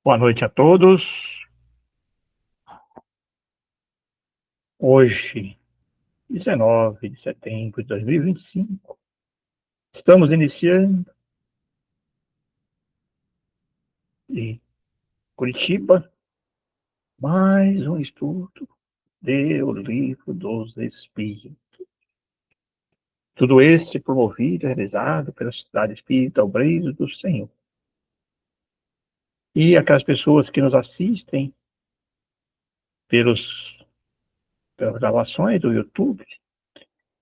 Boa noite a todos. Hoje, 19 de setembro de 2025, estamos iniciando em Curitiba mais um estudo do Livro dos Espíritos. Tudo este promovido e realizado pela Sociedade Espírita Obreiros do Senhor. E aquelas pessoas que nos assistem pelas gravações do YouTube,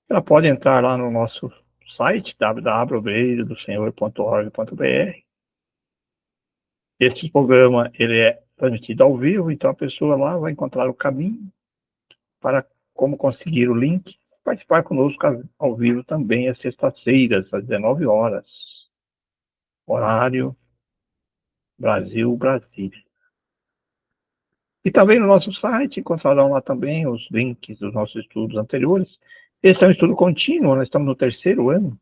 ela pode entrar lá no nosso site www.obreirodosenhor.org.br. Esse programa ele é transmitido ao vivo, então a pessoa lá vai encontrar o caminho para como conseguir o link, participar conosco ao vivo também às sextas-feiras, às 19 horas, horário Brasil, Brasília. E também no nosso site encontrarão lá também os links dos nossos estudos anteriores. Esse é um estudo contínuo, nós estamos no terceiro ano,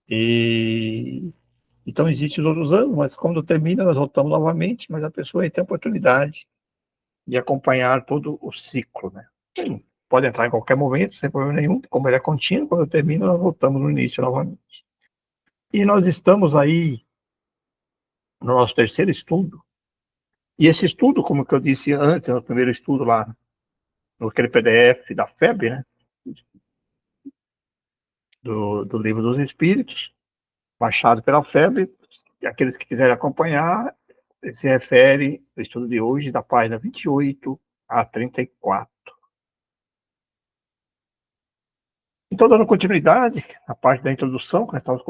e então existem os outros anos, mas quando termina nós voltamos novamente, mas a pessoa aí tem a oportunidade de acompanhar todo o ciclo, né? Sim, pode entrar em qualquer momento, sem problema nenhum, como ele é contínuo, quando termina, nós voltamos no início novamente. E nós estamos aí no nosso terceiro estudo, e esse estudo, como que eu disse antes, no primeiro estudo lá, no aquele PDF da FEB, né, do Livro dos Espíritos, baixado pela FEB, e aqueles que quiserem acompanhar, se refere ao estudo de hoje, da página 28 a 34. Então, dando continuidade à parte da introdução, que nós estávamos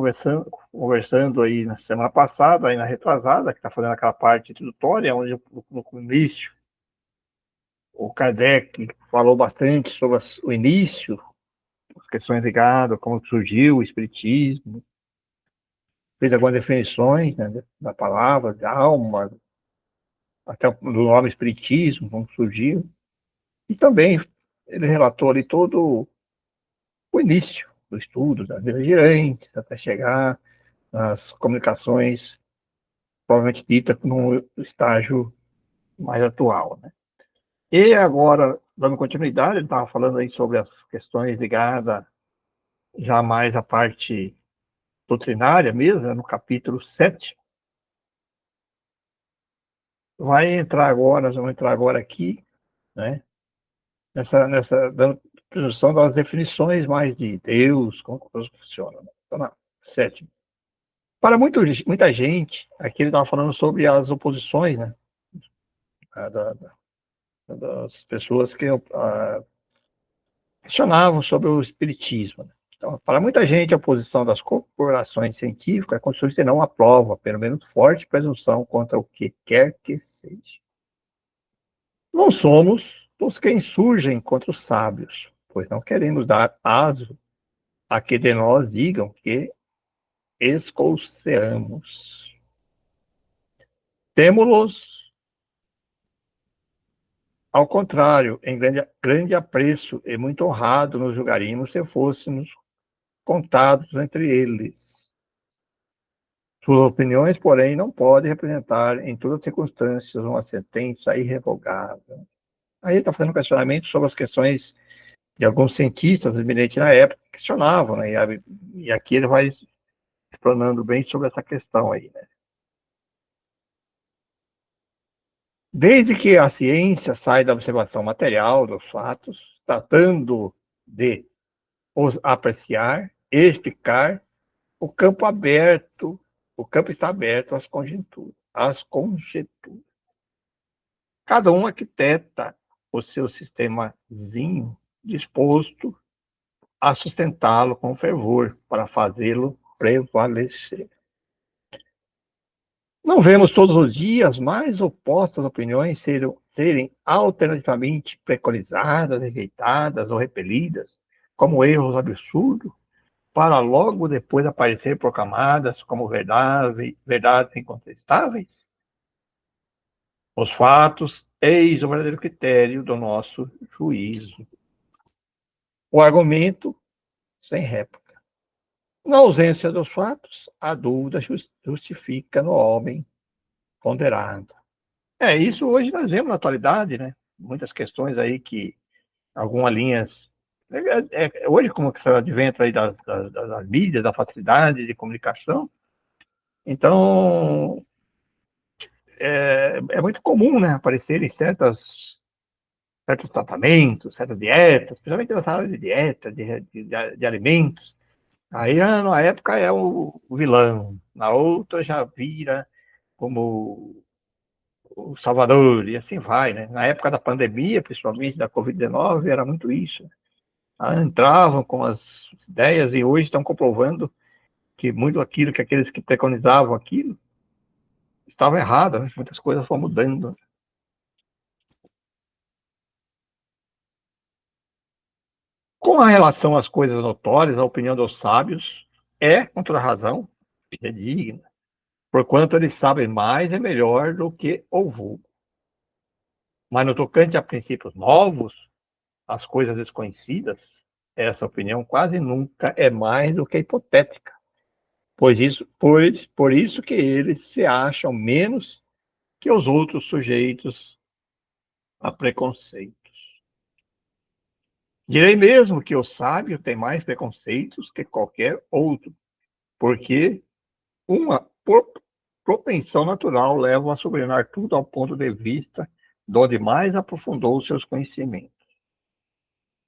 conversando aí na semana passada, aí na retrasada, que está fazendo aquela parte introdutória, onde no início o Kardec falou bastante sobre o início, as questões ligadas, como surgiu o Espiritismo, fez algumas definições, né, da palavra, da alma, até do nome Espiritismo, como surgiu, e também ele relatou ali todo o início do estudo, das divergentes, até chegar nas comunicações provavelmente dita no estágio mais atual, né? E agora, dando continuidade, ele estava falando aí sobre as questões ligadas já mais à parte doutrinária mesmo, né, no capítulo 7. Nós vamos entrar agora aqui, né, nessa dando introdução das definições mais de Deus, como que Deus funciona, né? Então, na 7. Para muita gente, aqui ele estava falando sobre as oposições, né, das pessoas que questionavam sobre o espiritismo, né? Então, para muita gente, a posição das corporações científicas é como se não aprova, pelo menos forte presunção contra o que quer que seja. Não somos os que insurgem contra os sábios, pois não queremos dar aso a que de nós digam que escolceamos. Temos-los, ao contrário, em grande apreço e muito honrado nos julgaríamos se fôssemos contados entre eles. Suas opiniões, porém, não podem representar em todas as circunstâncias uma sentença irrevogável. Aí ele está fazendo um questionamento sobre as questões de alguns cientistas eminentes na época que questionavam, né? E aqui ele vai explanando bem sobre essa questão aí, né? Desde que a ciência sai da observação material dos fatos, tratando de os apreciar, explicar, o campo aberto, o campo está aberto às conjecturas, às conjecturas. Cada um arquiteta o seu sistemazinho disposto a sustentá-lo com fervor para fazê-lo prevalecer. Não vemos todos os dias mais opostas opiniões serem alternativamente preconizadas, rejeitadas ou repelidas como erros absurdos, para logo depois aparecer proclamadas como verdades incontestáveis? Os fatos, eis o verdadeiro critério do nosso juízo. O argumento, sem réplica. Na ausência dos fatos, a dúvida justifica no homem ponderado. Isso hoje nós vemos na atualidade, né? Muitas questões aí que algumas linhas. Hoje, como que esse advento aí das mídias, da facilidade de comunicação, então é muito comum, né, aparecerem certos tratamentos, certas dietas, principalmente nessa área de dieta, de alimentos. Aí, na época, é o vilão, na outra já vira como o Salvador, e assim vai, né? Na época da pandemia, principalmente da Covid-19, era muito isso. Entravam com as ideias e hoje estão comprovando que muito aquilo que aqueles que preconizavam aquilo estava errado, né? Muitas coisas foram mudando. Com a relação às coisas notórias, a opinião dos sábios é, com toda razão, digna, porquanto eles sabem mais e melhor do que o vulgo. Mas no tocante a princípios novos, as coisas desconhecidas, essa opinião quase nunca é mais do que hipotética, por isso que eles se acham menos que os outros sujeitos a preconceitos. Direi mesmo que o sábio tem mais preconceitos que qualquer outro, porque uma propensão natural leva a subordinar tudo ao ponto de vista de onde mais aprofundou seus conhecimentos.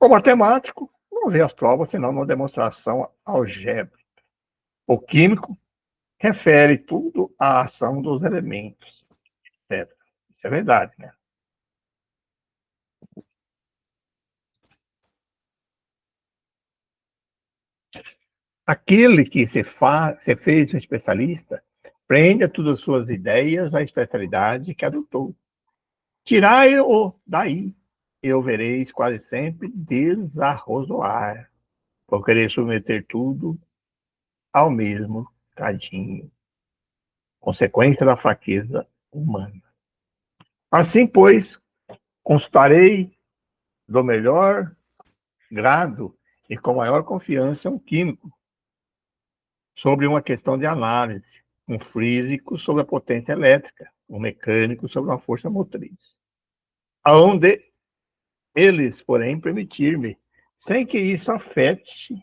O matemático não vê as provas senão numa demonstração algébrica. O químico refere tudo à ação dos elementos, etc. Isso é verdade, né? Aquele que se fez um especialista prende a todas as suas ideias à especialidade que adotou. Tirai-o daí, e o vereis quase sempre desarrozoar, por querer submeter tudo ao mesmo cadinho, consequência da fraqueza humana. Assim, pois, consultarei do melhor grado e com maior confiança um químico sobre uma questão de análise, um físico sobre a potência elétrica, um mecânico sobre uma força motriz. Aonde eles, porém, permitir-me, sem que isso afete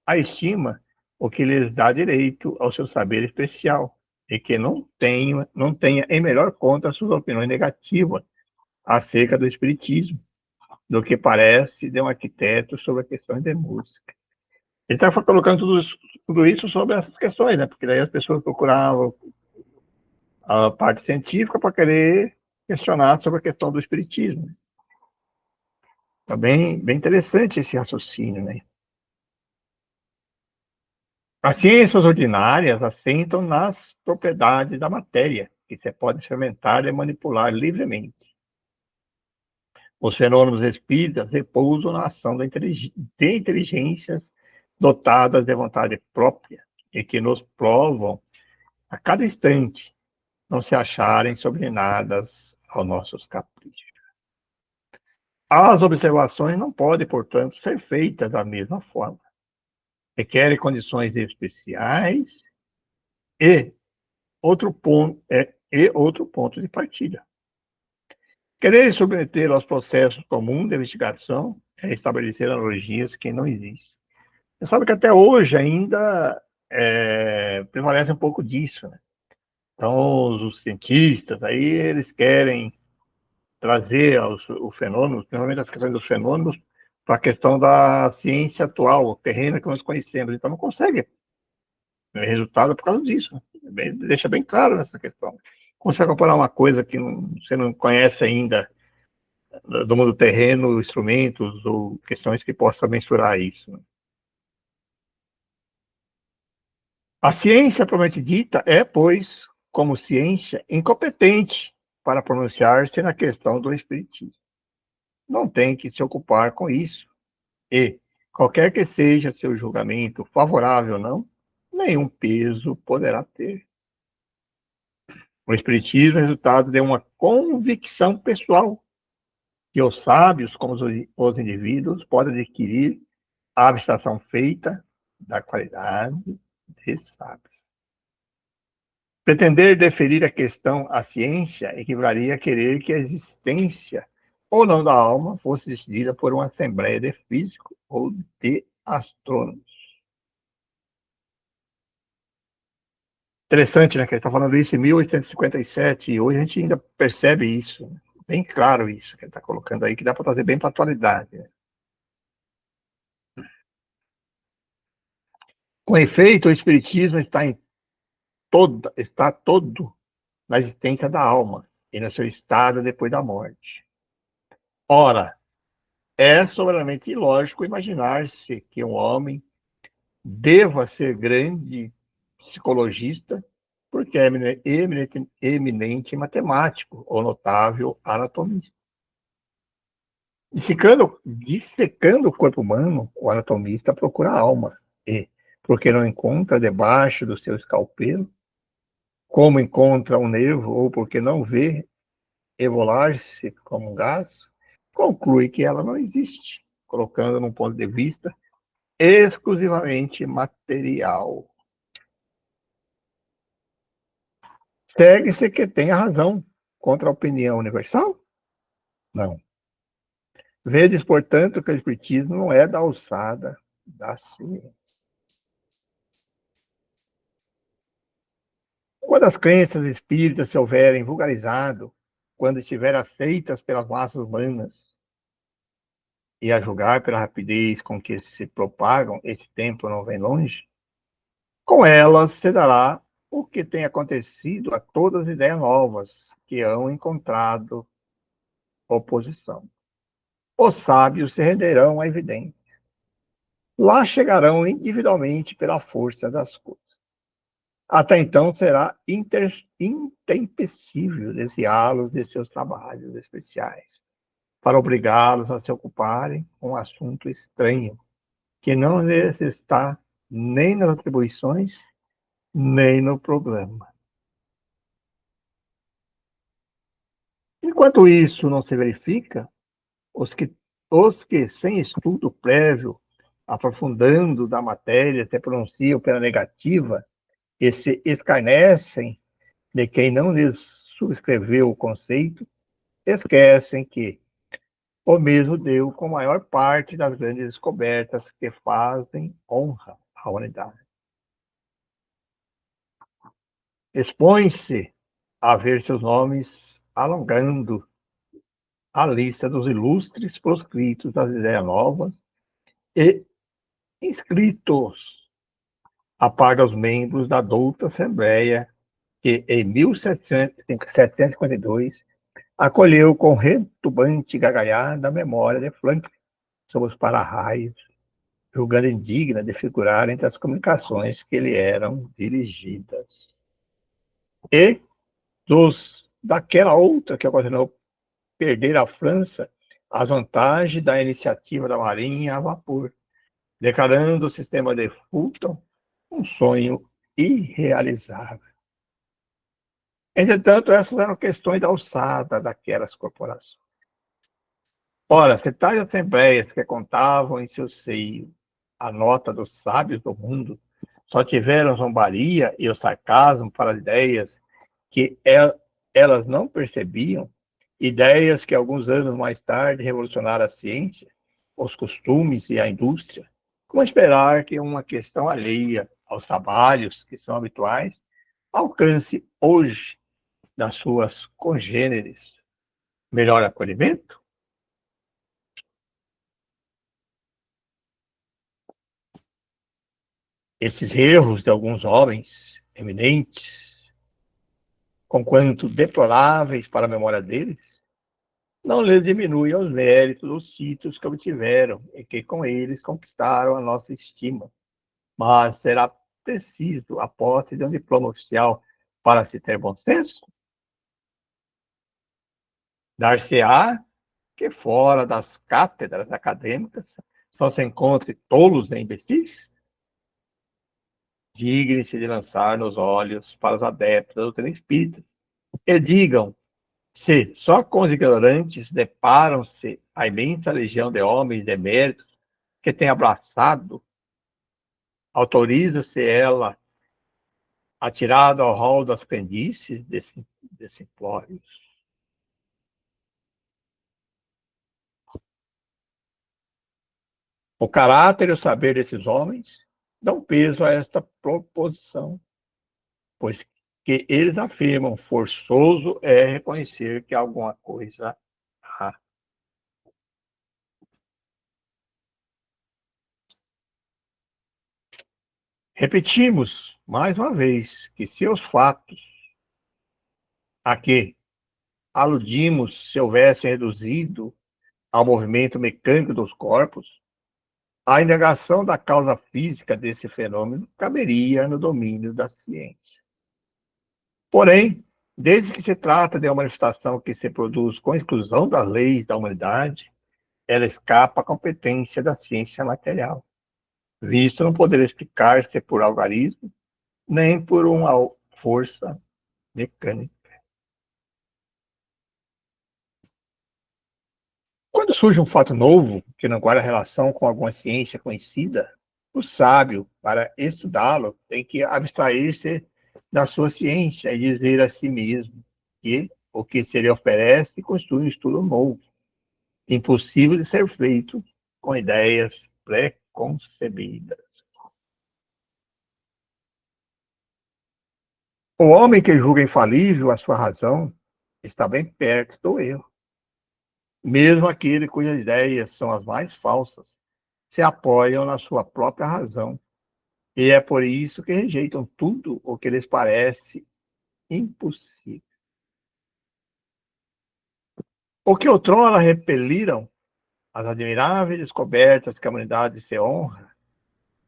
a estima, o que lhes dá direito ao seu saber especial, e que não tenha em melhor conta suas opiniões negativas acerca do espiritismo, do que parece de um arquiteto sobre as questões de música. Ele está colocando tudo isso sobre essas questões, né? Porque daí as pessoas procuravam a parte científica para querer questionar sobre a questão do espiritismo. Tá bem interessante esse raciocínio, né? As ciências ordinárias assentam nas propriedades da matéria, que se pode experimentar e manipular livremente. Os fenômenos espíritas repousam na ação de inteligências dotadas de vontade própria e que nos provam a cada instante não se acharem subordinadas aos nossos caprichos. As observações não podem, portanto, ser feitas da mesma forma. Requerem condições especiais e outro ponto de partida. Querer submeter aos processos comuns de investigação é estabelecer analogias que não existem. Você sabe que até hoje ainda prevalece um pouco disso, né? Então, os cientistas, aí eles querem trazer o fenômeno, principalmente as questões dos fenômenos, para a questão da ciência atual, o terreno que nós conhecemos. Então, não consegue resultado por causa disso. Deixa bem claro nessa questão. Como você vai comparar uma coisa que você não conhece ainda do mundo terreno, instrumentos ou questões que possam mensurar isso? A ciência, propriamente dita, é, pois, como ciência, incompetente para pronunciar-se na questão do espiritismo. Não tem que se ocupar com isso. E, qualquer que seja seu julgamento, favorável ou não, nenhum peso poderá ter. O espiritismo é resultado de uma convicção pessoal que os sábios, como os indivíduos, podem adquirir a abstração feita da qualidade de sábios. Pretender deferir a questão à ciência equivaleria a querer que a existência ou não da alma fosse decidida por uma assembleia de físicos ou de astrônomos. Interessante, né? Que ele está falando isso em 1857 e hoje a gente ainda percebe isso, bem claro isso que ele está colocando aí, que dá para trazer bem para a atualidade. Né? Com efeito, o espiritismo está todo na existência da alma e no seu estado depois da morte. Ora, é soberanamente ilógico imaginar-se que um homem deva ser grande psicologista porque é eminente matemático ou notável anatomista. Dissecando o corpo humano, o anatomista procura a alma e, porque não encontra debaixo do seu escalpelo, como encontra um nervo ou porque não vê evolar-se como um gás, conclui que ela não existe, colocando num ponto de vista exclusivamente material. Segue-se que tem a razão contra a opinião universal? Não. Vedes, portanto, que o espiritismo não é da alçada da ciência. Quando as crenças espíritas se houverem vulgarizado, quando estiverem aceitas pelas massas humanas, e a julgar pela rapidez com que se propagam, esse tempo não vem longe, com elas se dará o que tem acontecido a todas as ideias novas que hão encontrado oposição. Os sábios se renderão à evidência. Lá chegarão individualmente pela força das coisas. Até então será intempestível desviá-los de seus trabalhos especiais, para obrigá-los a se ocuparem com um assunto estranho, que não lhes está nem nas atribuições, nem no programa. Enquanto isso não se verifica, os que, os que sem estudo prévio, aprofundando da matéria, se pronunciam pela negativa e se escarnecem de quem não lhes subscreveu o conceito, esquecem que o mesmo deu com a maior parte das grandes descobertas que fazem honra à humanidade. Expõe-se a ver seus nomes alongando a lista dos ilustres proscritos das ideias novas e inscritos a par dos membros da douta Assembleia, que em 1752 acolheu com retumbante gargalhada a memória de Franklin sobre os para-raios, julgando indigna de figurar entre as comunicações que lhe eram dirigidas. E daquela outra que ocasionou perder à França as vantagens da iniciativa da Marinha a vapor, declarando o sistema de Fulton um sonho irrealizável. Entretanto, essas eram questões da alçada daquelas corporações. Ora, se tais assembleias que contavam em seu seio a nota dos sábios do mundo só tiveram zombaria e o sarcasmo para ideias que elas não percebiam, ideias que alguns anos mais tarde revolucionaram a ciência, os costumes e a indústria, como esperar que uma questão alheia aos trabalhos que são habituais alcance hoje das suas congêneres melhor acolhimento? Esses erros de alguns homens eminentes, conquanto deploráveis para a memória deles, não lhes diminuem os méritos dos títulos que obtiveram e que com eles conquistaram a nossa estima. Mas será preciso a posse de um diploma oficial para se ter bom senso? Dar-se-á que fora das cátedras acadêmicas só se encontre tolos e imbecis? Dignem-se de lançar nos olhos para os adeptos da doutrina espírita e digam se só com os ignorantes deparam-se a imensa legião de homens de méritos que tem abraçado, autoriza-se ela atirado ao rol das crendices simplórios. O caráter e o saber desses homens dão peso a esta proposição, pois que eles afirmam forçoso é reconhecer que alguma coisa há. Repetimos, mais uma vez, que se os fatos a que aludimos se houvessem reduzido ao movimento mecânico dos corpos, a indagação da causa física desse fenômeno caberia no domínio da ciência. Porém, desde que se trata de uma manifestação que se produz com exclusão das leis da humanidade, ela escapa à competência da ciência material, visto não poder explicar-se por algarismo, nem por uma força mecânica. Quando surge um fato novo, que não guarda relação com alguma ciência conhecida, o sábio, para estudá-lo, tem que abstrair-se da sua ciência e dizer a si mesmo que o que se lhe oferece constitui um estudo novo, impossível de ser feito com ideias pré-concebidas. O homem que julga infalível a sua razão está bem perto do erro. Mesmo aquele cujas ideias são as mais falsas se apoiam na sua própria razão, e é por isso que rejeitam tudo o que lhes parece impossível. O que outrora repeliram as admiráveis descobertas que a humanidade se honra,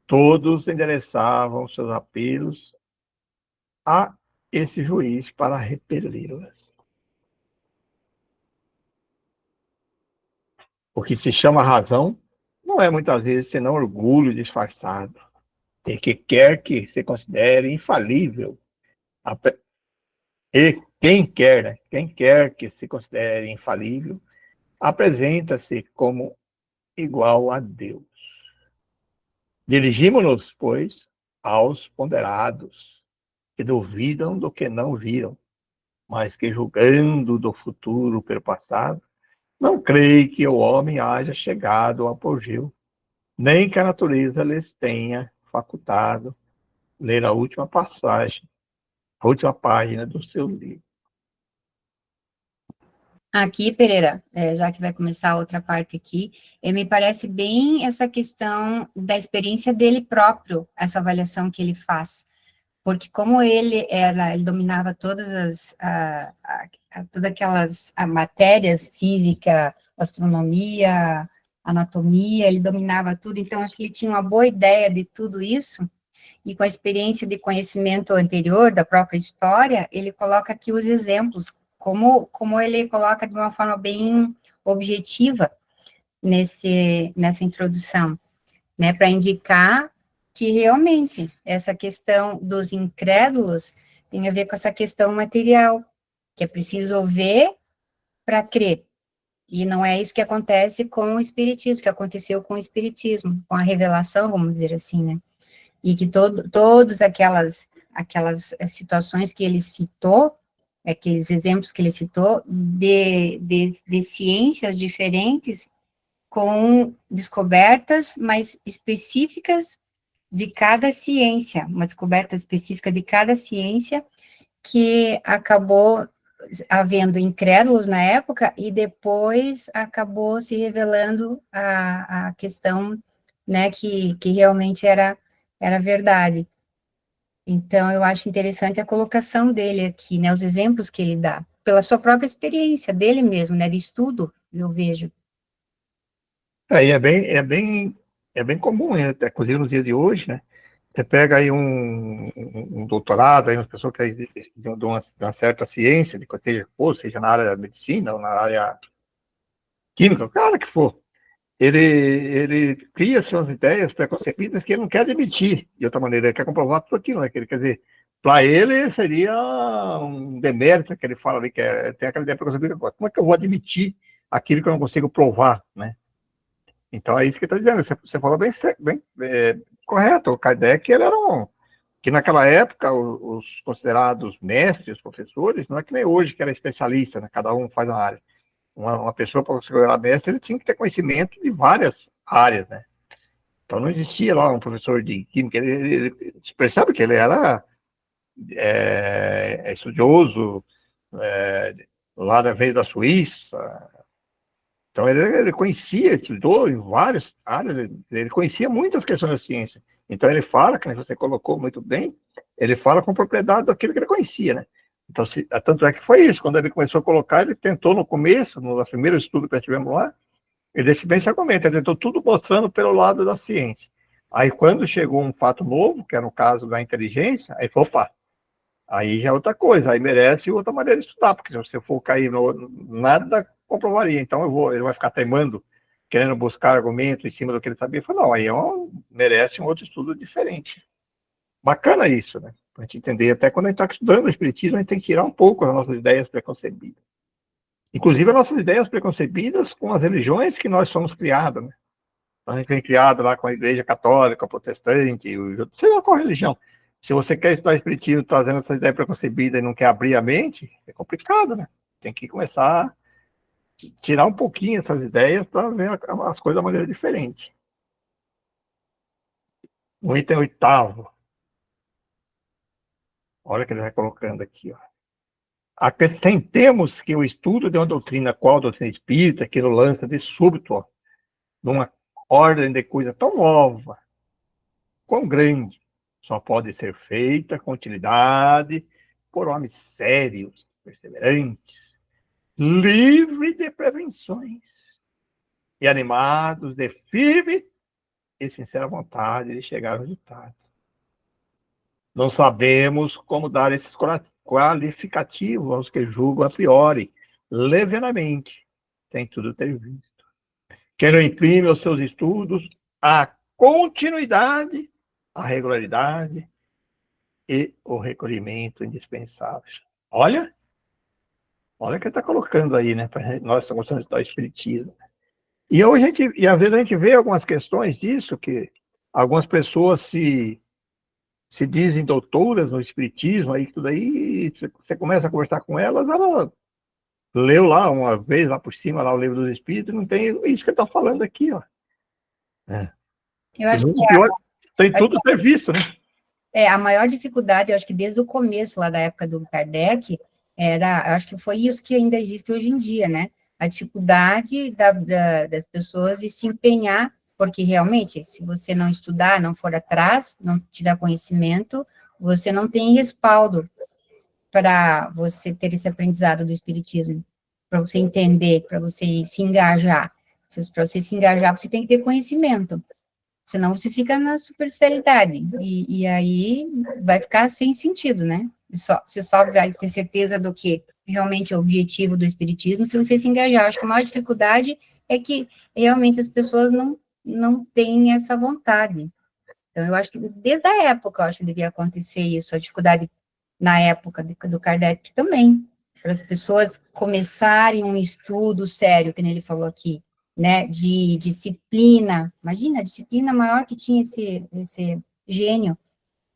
todos endereçavam seus apelos a esse juiz para repeli-las. O que se chama razão não é muitas vezes senão orgulho disfarçado, e que quer que se considere infalível, e quem quer que se considere infalível, apresenta-se como igual a Deus. Dirigimos-nos, pois, aos ponderados, que duvidam do que não viram, mas que, julgando do futuro pelo passado, não creem que o homem haja chegado ao apogeu, nem que a natureza lhes tenha facultado ler a última passagem, a última página do seu livro. Aqui, Pereira, já que vai começar a outra parte aqui, me parece bem essa questão da experiência dele próprio, essa avaliação que ele faz. Porque como ele dominava todas todas aquelas matérias, física, astronomia, anatomia, ele dominava tudo, então acho que ele tinha uma boa ideia de tudo isso, e com a experiência de conhecimento anterior da própria história, ele coloca aqui os exemplos, como ele coloca de uma forma bem objetiva nessa introdução, né, para indicar que realmente essa questão dos incrédulos tem a ver com essa questão material, que é preciso ver para crer. E não é isso que acontece com o Espiritismo, que aconteceu com o Espiritismo, com a revelação, vamos dizer assim, né? E que todas aquelas situações que ele citou, aqueles exemplos que ele citou, de ciências diferentes, com descobertas mais específicas de cada ciência, uma descoberta específica de cada ciência, que acabou havendo incrédulos na época, e depois acabou se revelando a questão, né, que realmente era verdade. Então, eu acho interessante a colocação dele aqui, né, os exemplos que ele dá, pela sua própria experiência, dele mesmo, né, de estudo, eu vejo. E é bem comum, né, inclusive nos dias de hoje, né? Você pega aí um doutorado, aí uma pessoa que é de uma certa ciência, de seja na área da medicina ou na área química, o cara que for, ele cria suas ideias preconcebidas que ele não quer admitir. De outra maneira, ele quer comprovar tudo aquilo, né? Quer dizer, para ele seria um demérito que ele fala ali, tem aquela ideia preconcebida. Como é que eu vou admitir aquilo que eu não consigo provar, né? Então é isso que eu estou dizendo. Você falou bem correto. O Kardec, ele era Que naquela época, os considerados mestres, professores, não é que nem hoje, que era especialista, né? Cada um faz uma área. Uma pessoa, para se considerar mestre, ele tinha que ter conhecimento de várias áreas, né? Então não existia lá um professor de química, você percebe que ele era estudioso, lá veio da Suíça, então ele conhecia, estudou em várias áreas, ele conhecia muitas questões da ciência. Então ele fala, que você colocou muito bem, ele fala com propriedade daquilo que ele conhecia, né? Então, tanto é que foi isso, quando ele começou a colocar, ele tentou no começo, nos primeiros estudos que nós tivemos lá, ele deixa bem esse argumento, ele tentou tudo mostrando pelo lado da ciência. Aí quando chegou um fato novo, que era o caso da inteligência, aí falou, opa, aí já é outra coisa, aí merece outra maneira de estudar, porque se você for cair no nada comprovaria, então ele vai ficar teimando, querendo buscar argumento em cima do que ele sabia, falou, não, aí merece um outro estudo diferente. Bacana isso, né? Para a gente entender, até quando a gente está estudando o espiritismo, a gente tem que tirar um pouco as nossas ideias preconcebidas. Inclusive as nossas ideias preconcebidas com as religiões que nós somos criados, né? A gente foi criado lá com a igreja católica, protestante, sei lá qual religião. Se você quer estudar espiritismo trazendo essa ideia preconcebida e não quer abrir a mente, é complicado, né? Tem que começar a tirar um pouquinho essas ideias para ver as coisas de maneira diferente. O item 8º. Olha o que ele vai colocando aqui, ó. Acrescentemos que o estudo de uma doutrina qual a doutrina espírita, que nos lança de súbito, ó, numa ordem de coisa tão nova, quão grande, só pode ser feita com utilidade por homens sérios, perseverantes, livres de prevenções e animados de firme e sincera vontade de chegar ao resultado. Não sabemos como dar esses qualificativos aos que julgam a priori, levianamente, sem tudo ter visto. Quem não imprime aos seus estudos a continuidade, a regularidade e o recolhimento indispensáveis. Olha o que ele está colocando aí, né? Nós estamos gostando de estudar espiritismo. E às vezes a gente vê algumas questões disso, que algumas pessoas se dizem doutoras no espiritismo, aí tudo aí, você começa a conversar com elas, ela leu lá uma vez, lá por cima, lá o livro dos espíritos, não tem isso que ele está falando aqui, ó. Eu acho que tem tudo a ser visto, né? a maior dificuldade, eu acho que desde o começo, lá da época do Kardec, eu acho que foi isso que ainda existe hoje em dia, né? A dificuldade das pessoas de se empenhar, porque realmente, se você não estudar, não for atrás, não tiver conhecimento, você não tem respaldo para você ter esse aprendizado do Espiritismo, para você entender, para você se engajar. Para você se engajar, você tem que ter conhecimento. Senão você fica na superficialidade, e aí vai ficar sem sentido, né? Você só vai ter certeza do que realmente é o objetivo do espiritismo se você se engajar. Acho que a maior dificuldade é que realmente as pessoas não têm essa vontade. Então, eu acho que desde a época, eu acho que devia acontecer isso, a dificuldade na época do Kardec também, para as pessoas começarem um estudo sério, que ele falou aqui, né, de disciplina. Imagina, a disciplina maior que tinha esse gênio,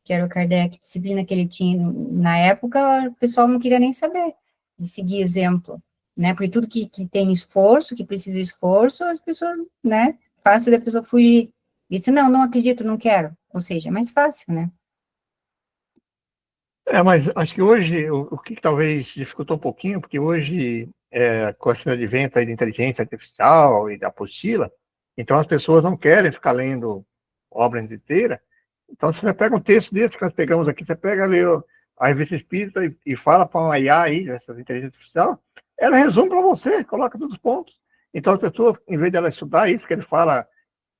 que era o Kardec, disciplina que ele tinha na época, o pessoal não queria nem saber de seguir exemplo, né, porque tudo que tem esforço, que precisa de esforço, as pessoas, né, fácil da pessoa fugir. E disse, não acredito, não quero. Ou seja, é mais fácil, né? Mas acho que hoje, o que talvez dificultou um pouquinho, porque hoje, com esse advento aí de inteligência artificial e da apostila, então as pessoas não querem ficar lendo obra inteira. Então, se você pega um texto desse que nós pegamos aqui, você pega ali a revista espírita e fala para uma IA aí, essa inteligência artificial, ela resume para você, coloca todos os pontos. Então, as pessoas, em vez de ela estudar isso que ele fala,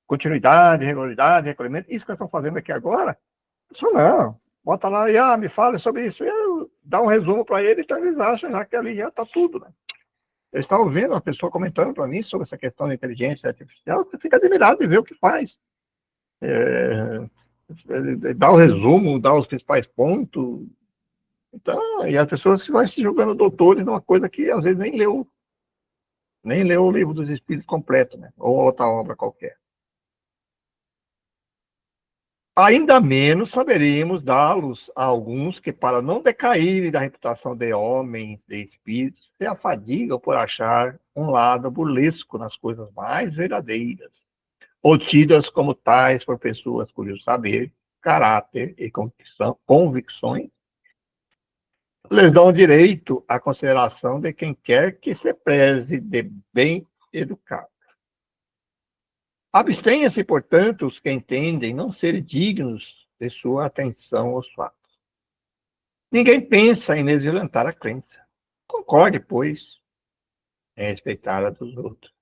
continuidade, regularidade, recolhimento, isso que nós estamos fazendo aqui agora, isso não. Bota lá e me fala sobre isso. E dá um resumo para ele, então eles acham já que ali já está tudo, né? Eu estava ouvindo uma pessoa comentando para mim sobre essa questão da inteligência artificial, você fica admirado de ver o que faz. Dá o resumo, dá os principais pontos. Então, e as pessoas vão se julgando doutores numa coisa que às vezes nem leu o livro dos Espíritos completo, né? Ou outra obra qualquer. Ainda menos saberemos dá-los a alguns que, para não decaírem da reputação de homens, de espíritos, se afadigam por achar um lado burlesco nas coisas mais verdadeiras, ou tidas como tais por pessoas cujo saber, caráter e convicções lhes dão direito à consideração de quem quer que se preze de bem educado. Abstenha-se, portanto, os que entendem não ser dignos de sua atenção aos fatos. Ninguém pensa em desviolentar a crença. Concorde, pois, em respeitar a dos outros.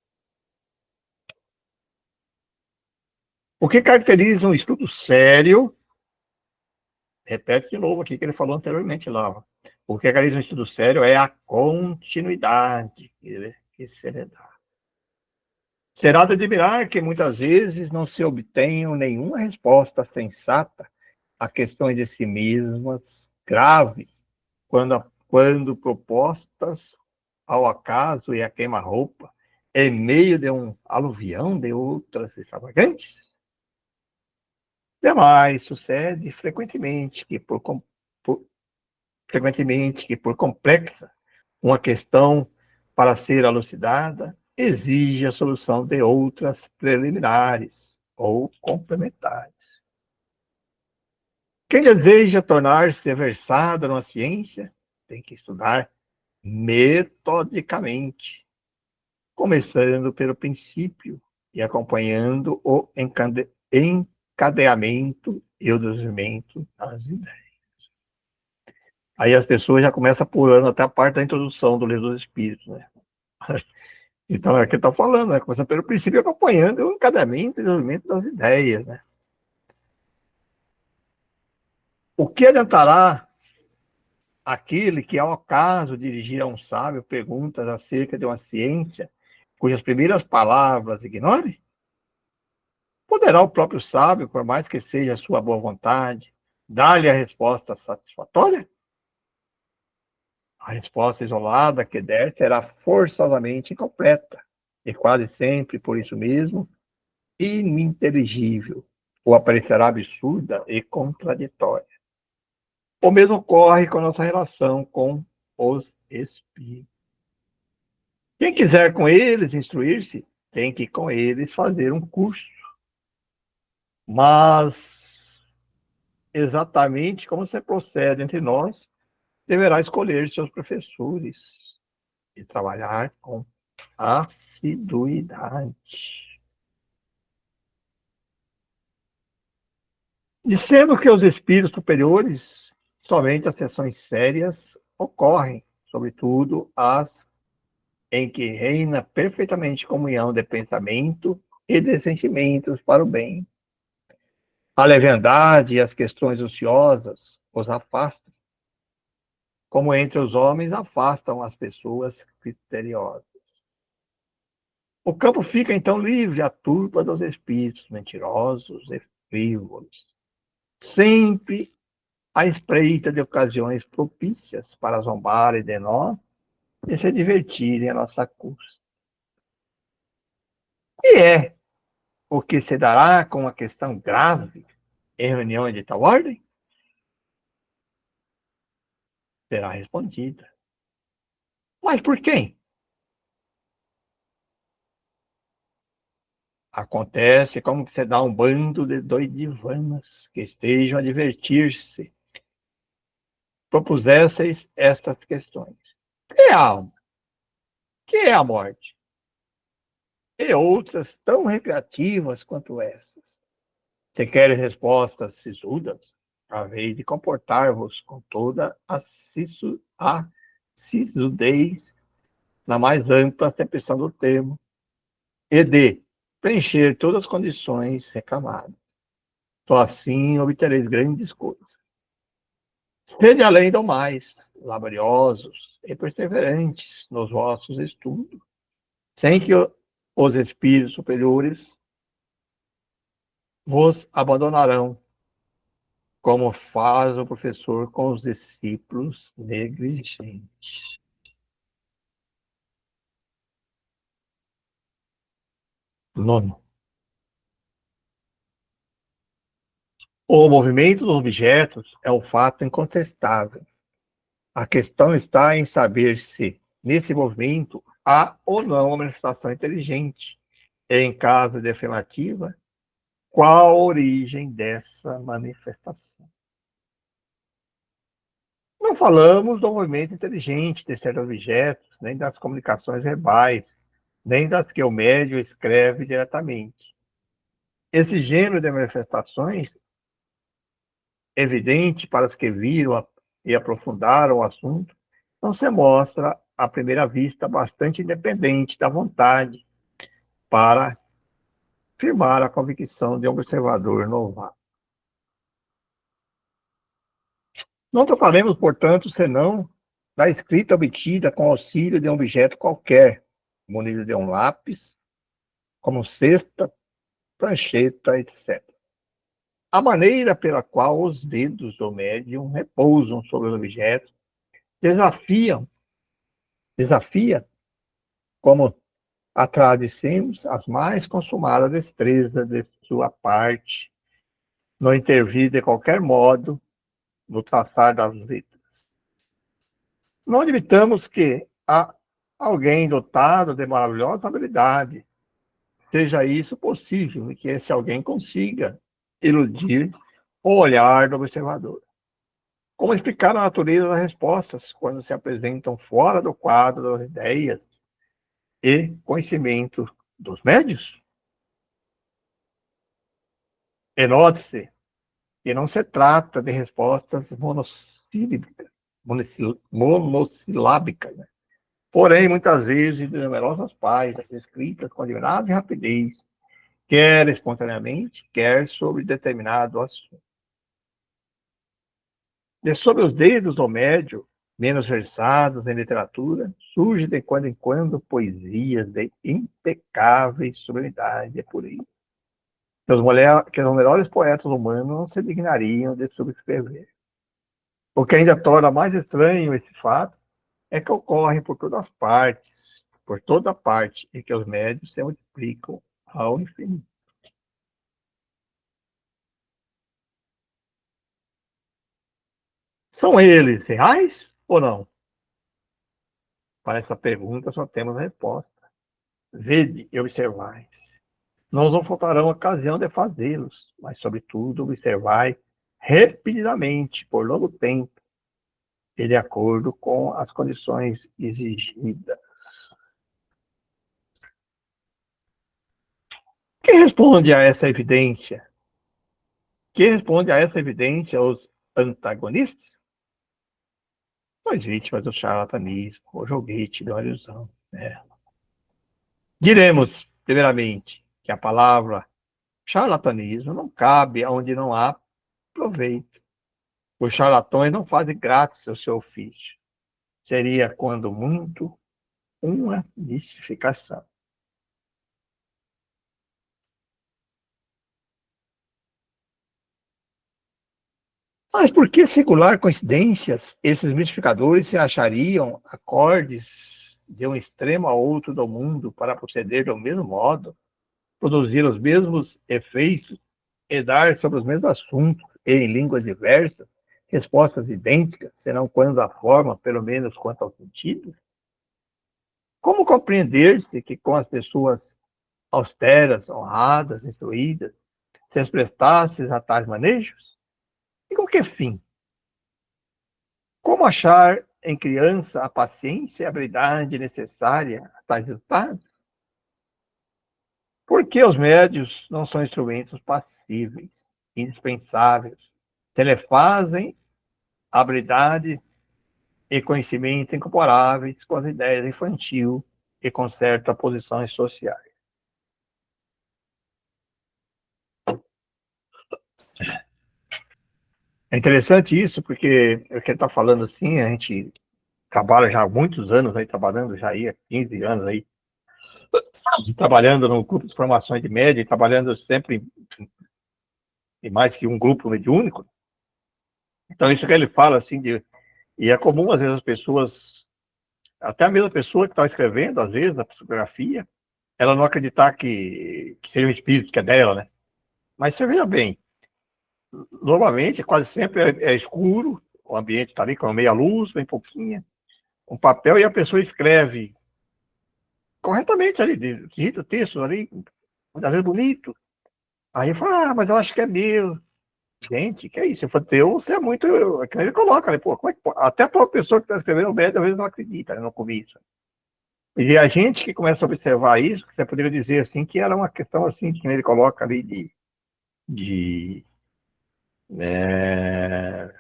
O que caracteriza um estudo sério, repete de novo aqui que ele falou anteriormente lá, o que caracteriza um estudo sério é a continuidade que se lhe dá. Será de admirar que muitas vezes não se obtenham nenhuma resposta sensata a questões de si mesmas graves, quando propostas ao acaso e a queima-roupa, em meio de um aluvião de outras extravagantes. Demais, sucede frequentemente que por complexa uma questão para ser elucidada exige a solução de outras preliminares ou complementares. Quem deseja tornar-se versado na ciência tem que estudar metodicamente, começando pelo princípio e acompanhando o encadeamento e o desenvolvimento das ideias. Aí as pessoas já começam pulando até a parte da introdução do livro dos Espíritos, né? Então, é o que está falando, né? Começando pelo princípio, acompanhando o encadeamento e desenvolvimento das ideias, né? O que adiantará aquele que, ao acaso, dirigir a um sábio perguntas acerca de uma ciência cujas primeiras palavras ignore? Poderá o próprio sábio, por mais que seja a sua boa vontade, dar-lhe a resposta satisfatória? A resposta isolada que der será forçosamente incompleta e quase sempre, por isso mesmo, ininteligível, ou aparecerá absurda e contraditória. O mesmo ocorre com a nossa relação com os espíritos. Quem quiser com eles instruir-se, tem que com eles fazer um curso. Mas, exatamente como se procede entre nós, deverá escolher seus professores e trabalhar com assiduidade. Dizendo que os espíritos superiores, somente as sessões sérias ocorrem, sobretudo as em que reina perfeitamente comunhão de pensamento e de sentimentos para o bem. A leviandade e as questões ociosas os afastam, como entre os homens afastam as pessoas criteriosas. O campo fica então livre à turba dos espíritos mentirosos e frívolos, sempre à espreita de ocasiões propícias para zombarem de nós e se divertirem à nossa custa. E é o que se dará com uma questão grave em reuniões de tal ordem? Será respondida. Mas por quem? Acontece como que você dá um bando de doidivanas que estejam a divertir-se. Propusesseis estas questões. Que é a alma? Que é a morte? E outras tão recreativas quanto essas. Se queres respostas sisudas, haveis de comportar-vos com toda a sisudez na mais ampla acepção do termo, e de preencher todas as condições reclamadas. Só assim obtereis grandes coisas. Sede, além do mais, laboriosos e perseverantes nos vossos estudos, sem que os espíritos superiores vos abandonarão, como faz o professor com os discípulos negligentes. Nono. O movimento dos objetos é um fato incontestável. A questão está em saber se, nesse movimento, há ou não uma manifestação inteligente. E, em caso de afirmativa, qual a origem dessa manifestação? Não falamos do movimento inteligente de certos objetos, nem das comunicações verbais, nem das que o médium escreve diretamente. Esse gênero de manifestações, evidente para os que viram e aprofundaram o assunto, não se mostra, à primeira vista, bastante independente da vontade para firmar a convicção de um observador novato. Não trataremos, portanto, senão da escrita obtida com auxílio de um objeto qualquer, munido de um lápis, como cesta, prancheta, etc. A maneira pela qual os dedos do médium repousam sobre os objetos desafia, como atrás dissemos, as mais consumadas destrezas de sua parte, no intervir de qualquer modo no traçar das letras. Não admitamos que há alguém dotado de maravilhosa habilidade, seja isso possível, e que esse alguém consiga iludir o olhar do observador. Como explicar a natureza das respostas quando se apresentam fora do quadro das ideias e conhecimento dos médios? E note-se que não se trata de respostas monossilábicas, né? Porém, muitas vezes, de numerosas páginas, escritas com admirável rapidez, quer espontaneamente, quer sobre determinado assunto. De sob os dedos do médio, menos versados em literatura, surge de quando em quando poesias de impecável sublimidade e pureza, que os melhores poetas humanos não se dignariam de subscrever. O que ainda torna mais estranho esse fato é que ocorre por toda parte, e que os médios se multiplicam ao infinito. São eles reais ou não? Para essa pergunta só temos a resposta. Vede e observai. Não nos faltará ocasião de fazê-los, mas, sobretudo, observai repetidamente, por longo tempo, e de acordo com as condições exigidas. Quem responde a essa evidência? Quem responde a essa evidência os antagonistas? As vítimas do charlatanismo, o joguete da ilusão. Diremos, primeiramente, que a palavra charlatanismo não cabe onde não há proveito. Os charlatões não fazem grátis o seu ofício. Seria, quando muito, uma mistificação. Mas por que singular coincidências esses mistificadores se achariam acordes de um extremo a outro do mundo para proceder do mesmo modo, produzir os mesmos efeitos e dar sobre os mesmos assuntos e em línguas diversas respostas idênticas, senão quanto à forma, pelo menos quanto ao sentido? Como compreender-se que com as pessoas austeras, honradas, instruídas, se exprestasses a tais manejos? E com que fim? Como achar em criança a paciência e a habilidade necessária a tais resultados? Por que os médios não são instrumentos passíveis, indispensáveis, telefazem habilidade e conhecimento incomparáveis com as ideias infantil e com certas posições sociais? É interessante isso, porque o que ele está falando assim, a gente trabalha já há muitos anos aí, trabalhando já aí há 15 anos aí, trabalhando no grupo de formações de média e trabalhando sempre em mais que um grupo mediúnico. Então, isso que ele fala, assim, e é comum, às vezes, as pessoas, até a mesma pessoa que está escrevendo, às vezes, a psicografia, ela não acreditar que seja um espírito, que é dela, né? Mas você veja bem, normalmente, quase sempre é escuro, o ambiente está ali com meia luz, bem pouquinha, um papel, e a pessoa escreve corretamente ali, digita o texto ali, muitas vezes bonito. Aí fala, mas eu acho que é meu. Gente, que é isso? Se for teu, você é muito. É que ele coloca, né? Pô, como é que pode? Até a própria pessoa que está escrevendo o médio, às vezes não acredita, né, no começo. E a gente que começa a observar isso, você poderia dizer assim, que era uma questão assim, que ele coloca ali de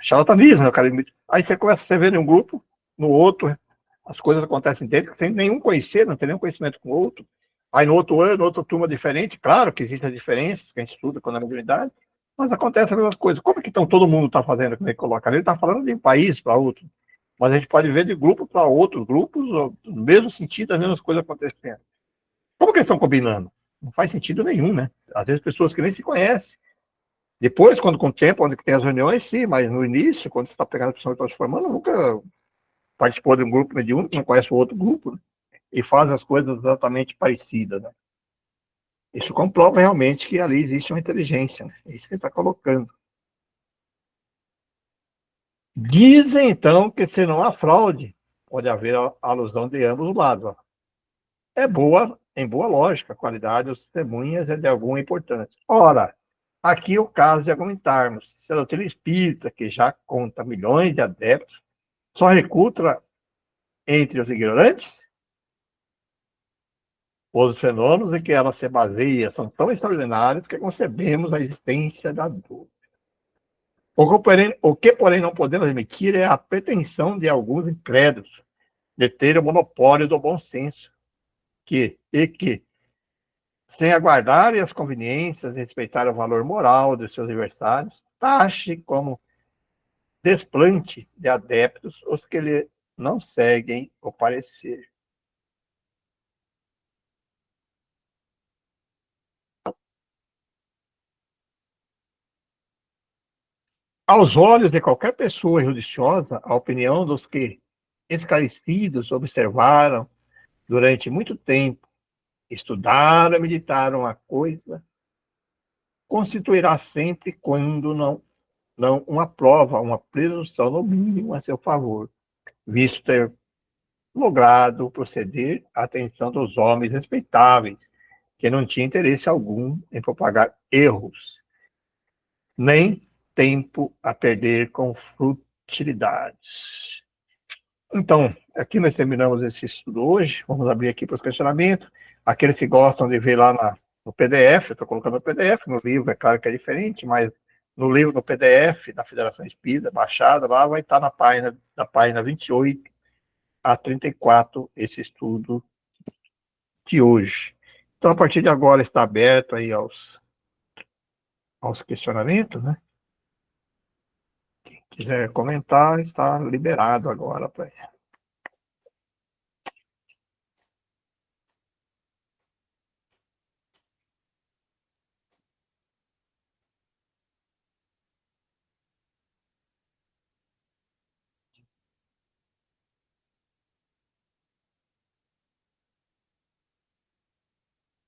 charlatanismo, né, cara? Aí você começa a ver em um grupo, no outro, as coisas acontecem dentro, sem nenhum conhecer, não tem nenhum conhecimento com o outro. Aí no outro ano, outra turma diferente, claro que existem as diferenças que a gente estuda quando é mediunidade, mas acontece a mesma coisa. Como é que então todo mundo está fazendo, como ele coloca? Ele está falando de um país para outro, mas a gente pode ver de grupo para outros grupos, no mesmo sentido, as mesmas coisas acontecendo. Como que eles estão combinando? Não faz sentido nenhum, né? Às vezes pessoas que nem se conhecem. Depois, quando com o tempo, onde tem as reuniões, sim, mas no início, quando você está pegando a pessoa que está se formando, nunca participou de um grupo mediúnico, não conhece o outro grupo, né? E faz as coisas exatamente parecidas, né? Isso comprova realmente que ali existe uma inteligência, né? É isso que ele está colocando. Dizem, então, que se não há fraude, pode haver alusão de ambos os lados. Ó. É boa, em boa lógica, a qualidade das testemunhas é de alguma importância. Ora, aqui é o caso de argumentarmos, se a doutrina espírita, que já conta milhões de adeptos, só recruta entre os ignorantes, os fenômenos em que ela se baseia são tão extraordinários que concebemos a existência da dor. O que, porém, não podemos admitir é a pretensão de alguns incrédulos de ter o monopólio do bom senso, que, sem aguardar as conveniências e respeitar o valor moral de seus adversários, taxe como desplante de adeptos os que lhe não seguem o parecer. Aos olhos de qualquer pessoa judiciosa, a opinião dos que, esclarecidos, observaram durante muito tempo, estudaram e meditaram a coisa, constituirá sempre, quando não uma prova, uma presunção, no mínimo, a seu favor, visto ter logrado proceder à atenção dos homens respeitáveis, que não tinham interesse algum em propagar erros, nem tempo a perder com futilidades. Então, aqui nós terminamos esse estudo hoje. Vamos abrir aqui para os questionamentos. Aqueles que gostam de ver lá no PDF, eu estou colocando no PDF, no livro é claro que é diferente, mas no livro, no PDF da Federação Espírita, baixado lá, vai estar na página 28 a 34, esse estudo de hoje. Então, a partir de agora, está aberto aí aos questionamentos, né? Quem quiser comentar, está liberado agora.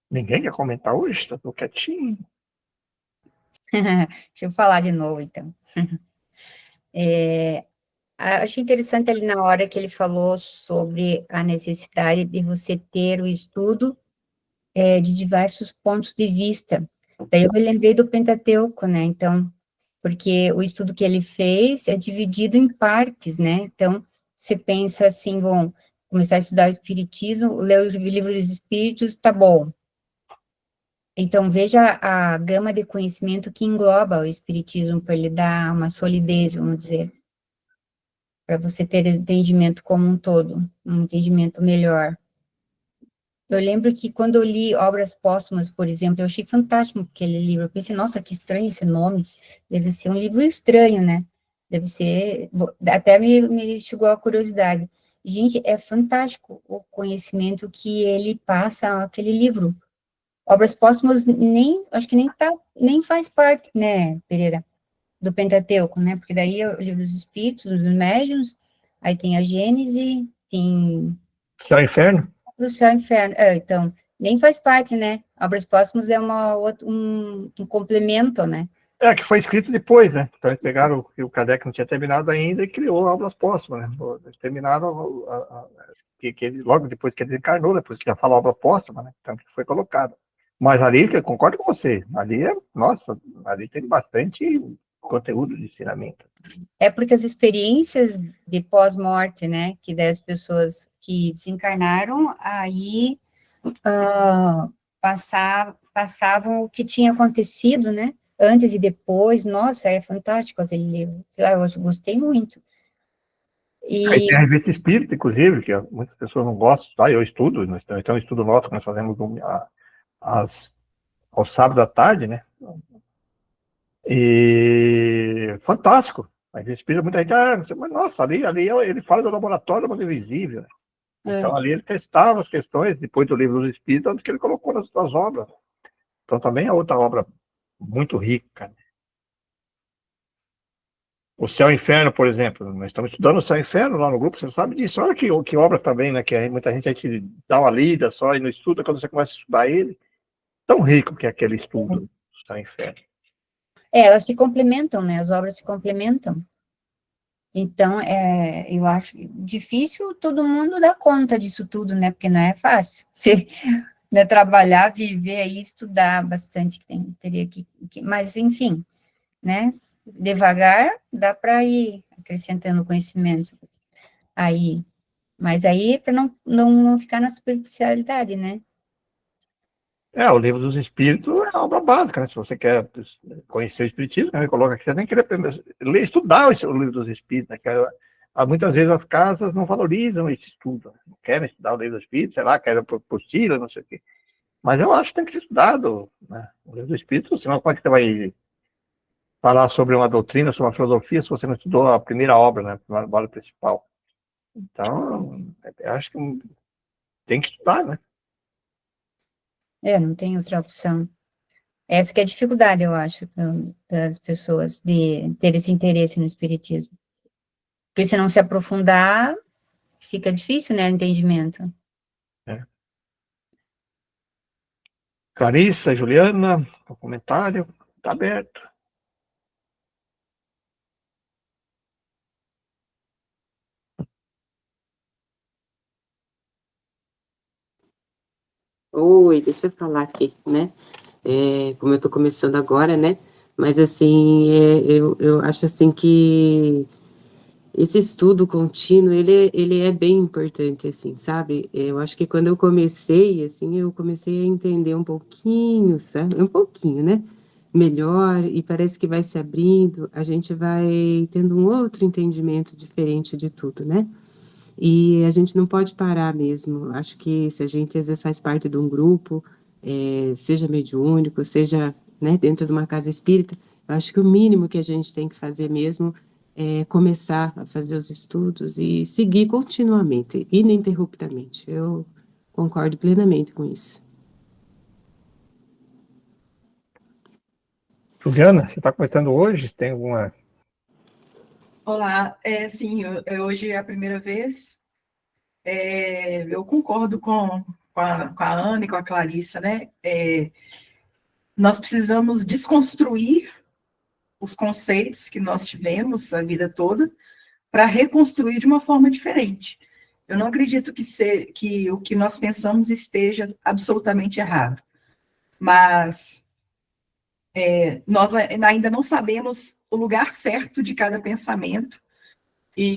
Ninguém quer comentar hoje? Está tudo quietinho. Deixa eu falar de novo, então. Achei interessante ali na hora que ele falou sobre a necessidade de você ter o estudo de diversos pontos de vista. Daí eu me lembrei do Pentateuco, né? Então, porque o estudo que ele fez é dividido em partes, né? Então, você pensa assim, bom, começar a estudar o Espiritismo, ler o livro dos Espíritos, tá bom. Então, veja a gama de conhecimento que engloba o Espiritismo, para ele dar uma solidez, vamos dizer, para você ter entendimento como um todo, um entendimento melhor. Eu lembro que quando eu li Obras Póstumas, por exemplo, eu achei fantástico aquele livro. Eu pensei, nossa, que estranho esse nome. Deve ser um livro estranho, né? Deve ser. Até me chegou a curiosidade. Gente, é fantástico o conhecimento que ele passa naquele livro. Obras Póstumas acho que nem faz parte, né, Pereira, do Pentateuco, né? Porque daí é o livro dos Espíritos, dos Médiuns, aí tem a Gênese, tem Céu e Inferno? o Céu e Inferno. Então, nem faz parte, né? Obras Póstumas é um complemento, né? Que foi escrito depois, né? Então eles pegaram o que o Kardec não tinha terminado ainda e criou obras póstumas, né? Eles terminaram que ele, logo depois que ele desencarnou, depois que já fala obra póstuma, né? Então que foi colocado. Mas ali, eu concordo com você, ali nossa, ali tem bastante conteúdo de ensinamento. É porque as experiências de pós-morte, né, que das pessoas que desencarnaram, aí passavam o que tinha acontecido, né, antes e depois. Nossa, é fantástico aquele livro. Sei lá, eu gostei muito. E tem a revista Espírita, inclusive, que muitas pessoas não gostam, eu estudo, então um estudo nosso que nós fazemos aos sábados à tarde, né? E fantástico. A gente espírita, muita gente, mas nossa, ali ele fala do laboratório do mundo invisível. Né? Então ali ele testava as questões, depois do livro dos Espíritos, onde que ele colocou nas suas obras. Então também é outra obra muito rica. Né? O Céu e Inferno, por exemplo, nós estamos estudando o Céu e Inferno lá no grupo, você sabe disso. Olha que obra também, né? Que muita gente dá uma lida só e não estuda, quando você começa a estudar ele, tão rico que é aquele estudo do Céu e Inferno. Elas se complementam, né? As obras se complementam. Então, eu acho difícil todo mundo dar conta disso tudo, né? Porque não é fácil. Você, né, trabalhar, viver e estudar bastante, teria que... Mas, enfim, né? Devagar, dá para ir acrescentando conhecimento. Aí, mas aí, para não ficar na superficialidade, né? O Livro dos Espíritos é a obra básica, né? Se você quer conhecer o Espiritismo, né? Coloca aqui, você nem querer ler, estudar o Livro dos Espíritos, né? Muitas vezes as casas não valorizam esse estudo, né? Não querem estudar o Livro dos Espíritos, sei lá, querem apostila, não sei o quê. Mas eu acho que tem que ser estudado, né? O Livro dos Espíritos, senão como é que você vai falar sobre uma doutrina, sobre uma filosofia, se você não estudou a primeira obra, né? A obra principal. Então, eu acho que tem que estudar, né? Não tem outra opção. Essa que é a dificuldade, eu acho, das pessoas de ter esse interesse no espiritismo. Porque se não se aprofundar, fica difícil, né, o entendimento. Clarissa, Juliana, o comentário está aberto. Oi, deixa eu falar aqui, né? Como eu tô começando agora, né? Mas, assim, eu acho, assim, que esse estudo contínuo, ele é bem importante, assim, sabe? Eu acho que quando eu comecei, assim, eu comecei a entender um pouquinho, sabe? Um pouquinho, né? Melhor, e parece que vai se abrindo, a gente vai tendo um outro entendimento diferente de tudo, né? E a gente não pode parar mesmo. Acho que se a gente às vezes faz parte de um grupo, seja mediúnico, seja, né, dentro de uma casa espírita, eu acho que o mínimo que a gente tem que fazer mesmo é começar a fazer os estudos e seguir continuamente, ininterruptamente. Eu concordo plenamente com isso. Juliana, você está começando hoje? Tem alguma... Olá, sim, hoje é a primeira vez. Eu concordo com a Ana e com a Clarissa, né? Nós precisamos desconstruir os conceitos que nós tivemos a vida toda para reconstruir de uma forma diferente. Eu não acredito que o que nós pensamos esteja absolutamente errado, mas nós ainda não sabemos o lugar certo de cada pensamento e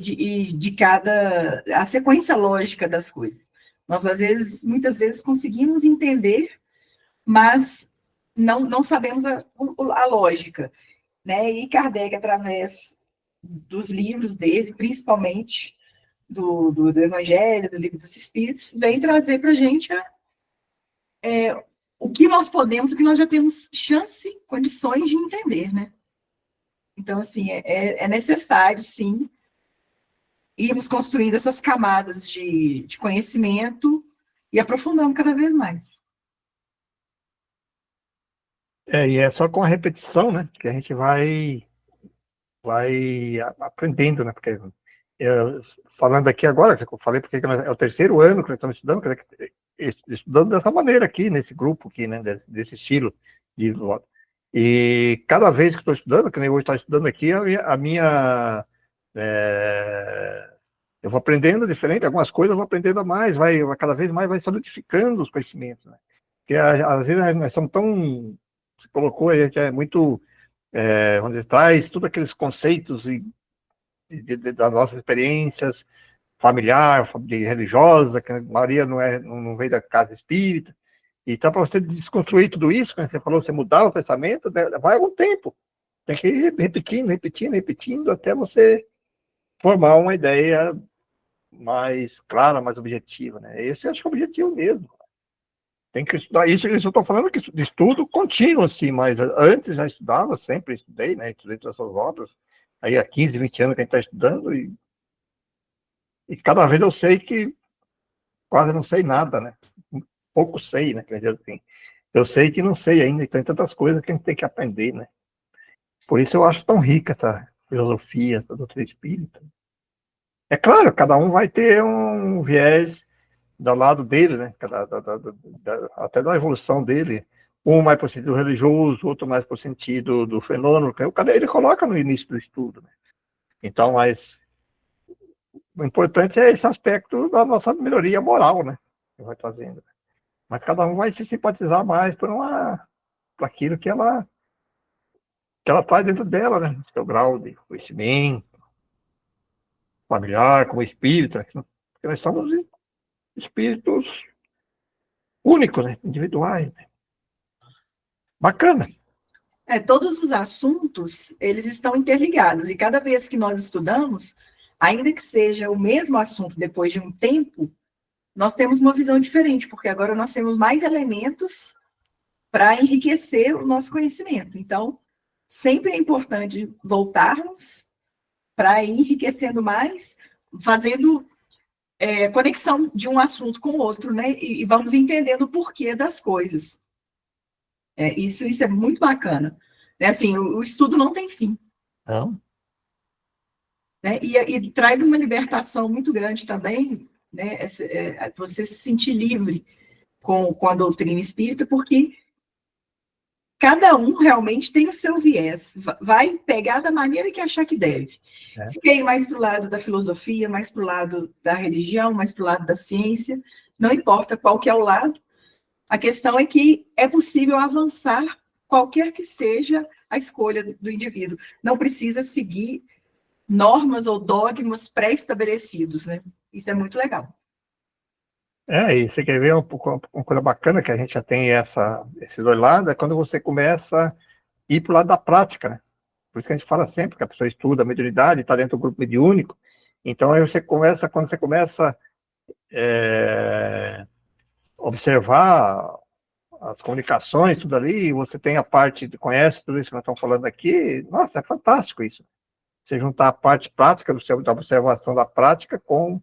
de cada... a sequência lógica das coisas. Nós, muitas vezes, conseguimos entender, mas não sabemos a lógica. Né? E Kardec, através dos livros dele, principalmente do Evangelho, do Livro dos Espíritos, vem trazer para a gente o que nós podemos, o que nós já temos chance, condições de entender, né? Então, assim, é necessário, sim, irmos construindo essas camadas de conhecimento e aprofundando cada vez mais. E é só com a repetição, né, que a gente vai aprendendo, né, porque falando aqui agora, que eu falei porque é o terceiro ano que nós estamos estudando, estudando dessa maneira aqui, nesse grupo aqui, né, desse estilo de E cada vez que estou estudando, que nem hoje estou estudando aqui, eu vou aprendendo diferente, algumas coisas eu vou aprendendo a mais, cada vez mais vai solidificando os conhecimentos, né? Porque às vezes nós somos tão, você colocou, a gente é muito, vamos dizer, traz todos aqueles conceitos das nossas experiências familiar, de religiosa, que a maioria não veio da casa espírita. Então, para você desconstruir tudo isso, como você falou, você mudar o pensamento, vai algum tempo. Tem que ir repetindo, até você formar uma ideia mais clara, mais objetiva, né? Esse eu acho que é o objetivo mesmo. Tem que estudar isso, eu estou falando que de estudo contínuo, assim, mas antes já estudava, sempre estudei, né? Estudei todas essas obras, aí há 15, 20 anos que a gente está estudando, e cada vez eu sei que quase não sei nada, né? Pouco sei, né? Quer dizer assim, eu sei que não sei ainda, e tem tantas coisas que a gente tem que aprender, né? Por isso eu acho tão rica essa filosofia, essa doutrina espírita. É claro, cada um vai ter um viés do lado dele, né? Até da evolução dele. Um mais para o sentido religioso, outro mais para o sentido do fenômeno. Ele coloca no início do estudo, né? Então, mas o importante é esse aspecto da nossa melhoria moral, né? Que vai trazendo. Mas cada um vai se simpatizar mais por aquilo que ela traz dentro dela, né? Seu grau de conhecimento familiar, como espírito, né? Porque nós somos espíritos únicos, né? Individuais, né? Bacana. Todos os assuntos, eles estão interligados, e cada vez que nós estudamos, ainda que seja o mesmo assunto depois de um tempo, nós temos uma visão diferente, porque agora nós temos mais elementos para enriquecer o nosso conhecimento. Então, sempre é importante voltarmos para ir enriquecendo mais, fazendo conexão de um assunto com o outro, né? E vamos entendendo o porquê das coisas. Isso é muito bacana. Assim, o estudo não tem fim. Não. Né? E traz uma libertação muito grande também, né? Você se sentir livre com a doutrina espírita, porque cada um realmente tem o seu viés, vai pegar da maneira que achar que deve. Se quer ir mais para o lado da filosofia, mais para o lado da religião, mais para o lado da ciência, não importa qual que é o lado, a questão é que é possível avançar qualquer que seja a escolha do indivíduo. Não precisa seguir normas ou dogmas pré-estabelecidos, né? Isso é muito legal. E você quer ver uma coisa bacana que a gente já tem esses dois lados, é quando você começa a ir para o lado da prática, né? Por isso que a gente fala sempre que a pessoa estuda a mediunidade, está dentro do grupo mediúnico, então aí quando você começa a observar as comunicações, tudo ali, você tem a parte, conhece tudo isso que nós estamos falando aqui, nossa, é fantástico isso. Você juntar a parte prática da observação da prática com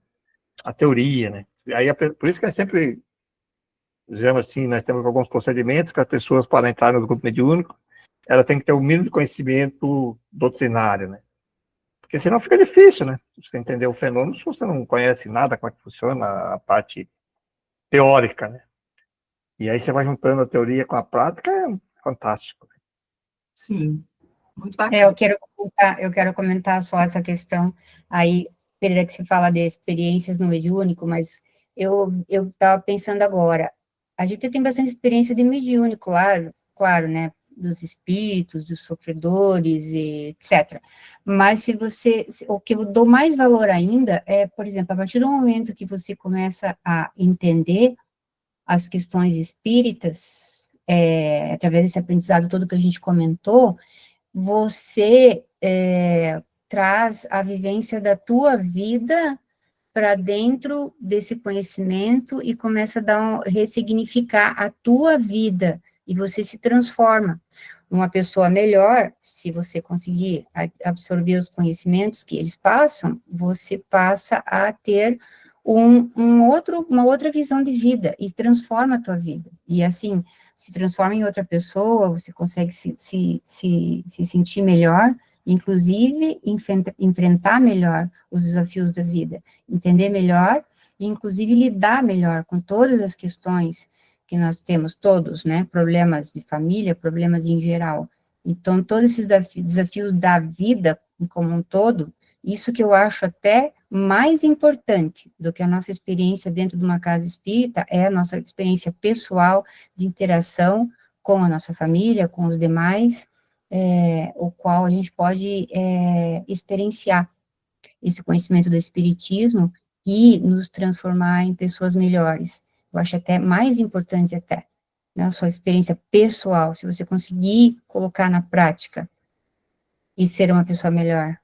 a teoria, né? E aí, por isso que é sempre, dizemos assim, nós temos alguns procedimentos que as pessoas, para entrar no grupo mediúnico, ela tem que ter o mínimo de conhecimento doutrinário, né? Porque senão fica difícil, né? Você entender o fenômeno se você não conhece nada, como é que funciona a parte teórica, né? E aí você vai juntando a teoria com a prática, é fantástico. Sim, muito bacana. Eu quero comentar só essa questão aí, Pereira, que se fala de experiências no mediúnico, mas eu estava pensando agora, a gente tem bastante experiência de mediúnico, claro, né, dos espíritos, dos sofredores, etc. Mas o que eu dou mais valor ainda é, por exemplo, a partir do momento que você começa a entender as questões espíritas, através desse aprendizado todo que a gente comentou, você traz a vivência da tua vida para dentro desse conhecimento e começa a ressignificar a tua vida, e você se transforma numa pessoa melhor. Se você conseguir absorver os conhecimentos que eles passam, você passa a ter uma outra visão de vida, e transforma a tua vida, e assim, se transforma em outra pessoa, você consegue se sentir melhor, inclusive enfrentar melhor os desafios da vida, entender melhor, e inclusive lidar melhor com todas as questões que nós temos, todos, né, problemas de família, problemas em geral, Então, todos esses desafios da vida como um todo, isso que eu acho até mais importante do que a nossa experiência dentro de uma casa espírita, é a nossa experiência pessoal de interação com a nossa família, com os demais, o qual a gente pode experienciar esse conhecimento do Espiritismo e nos transformar em pessoas melhores. Eu acho até mais importante até, né, a sua experiência pessoal, se você conseguir colocar na prática e ser uma pessoa melhor.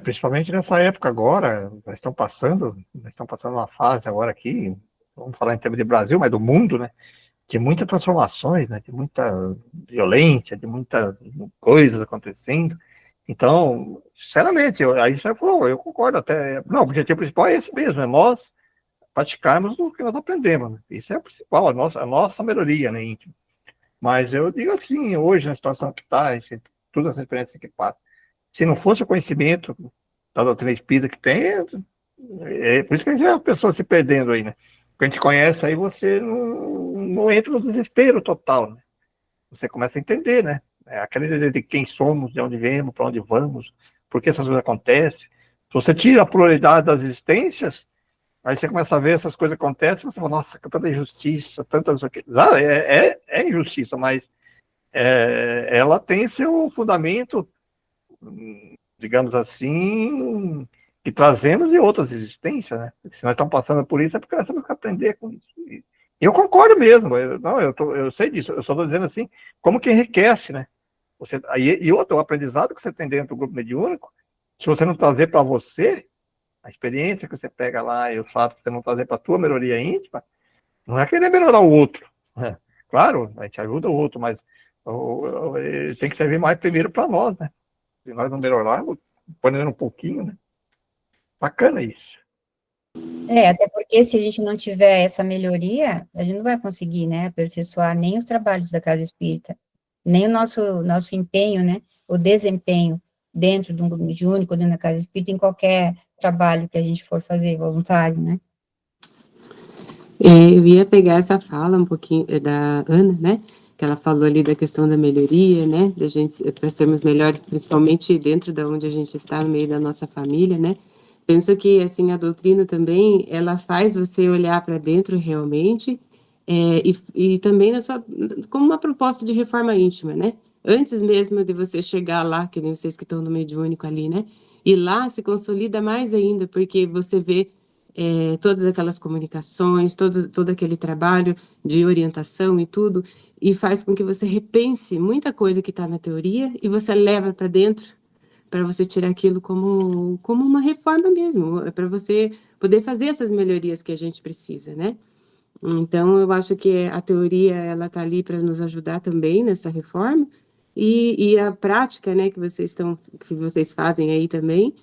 Principalmente nessa época agora, nós estamos passando uma fase agora aqui, vamos falar em termos de Brasil, mas do mundo, né? De muitas transformações, né? De muita violência, de muitas coisas acontecendo. Então, sinceramente, aí você falou, eu concordo até. Não, o objetivo principal é esse mesmo, é nós praticarmos o que nós aprendemos, né? Isso é o principal, a nossa melhoria, né, íntima. Mas eu digo assim, hoje, na situação que está, todas as experiências que passa, se não fosse o conhecimento da doutrina espírita que tem, por isso que a gente vê a pessoa se perdendo aí, né? Porque a gente conhece aí, você não entra no desespero total, né? Você começa a entender, né? Aquela ideia de quem somos, de onde viemos, para onde vamos, por que essas coisas acontecem. Se você tira a pluralidade das existências, aí você começa a ver essas coisas acontecem, você fala, nossa, tanta injustiça, tanta... É injustiça, mas ela tem seu fundamento, digamos assim, que trazemos de outras existências, né? Se nós estamos passando por isso, é porque nós temos que aprender com isso. E eu concordo mesmo, eu sei disso, eu só estou dizendo assim, como que enriquece, né? E outro, o aprendizado que você tem dentro do grupo mediúnico, se você não trazer para você, a experiência que você pega lá e o fato de você não trazer para a tua melhoria íntima, não é querer melhorar o outro. Né? Claro, a gente ajuda o outro, mas tem que servir mais primeiro para nós, né? Se nós não melhorarmos, ponendo um pouquinho, né? Bacana isso. Até porque se a gente não tiver essa melhoria, a gente não vai conseguir, né, aperfeiçoar nem os trabalhos da casa espírita, nem o nosso empenho, né, o desempenho dentro de um grupo mediúnico, dentro da casa espírita, em qualquer trabalho que a gente for fazer voluntário, né. Eu ia pegar essa fala um pouquinho da Ana, né, que ela falou ali da questão da melhoria, né, da gente, para sermos melhores, principalmente dentro da onde a gente está, no meio da nossa família, né. Penso que, assim, a doutrina também, ela faz você olhar para dentro realmente, e também como uma proposta de reforma íntima, né? Antes mesmo de você chegar lá, que nem vocês que estão no mediúnico ali, né? E lá se consolida mais ainda, porque você vê todas aquelas comunicações, todo aquele trabalho de orientação e tudo, e faz com que você repense muita coisa que está na teoria e você leva para dentro, para você tirar aquilo como uma reforma mesmo, para você poder fazer essas melhorias que a gente precisa, né? Então, eu acho que a teoria, ela está ali para nos ajudar também nessa reforma, e a prática, né, que vocês fazem aí também,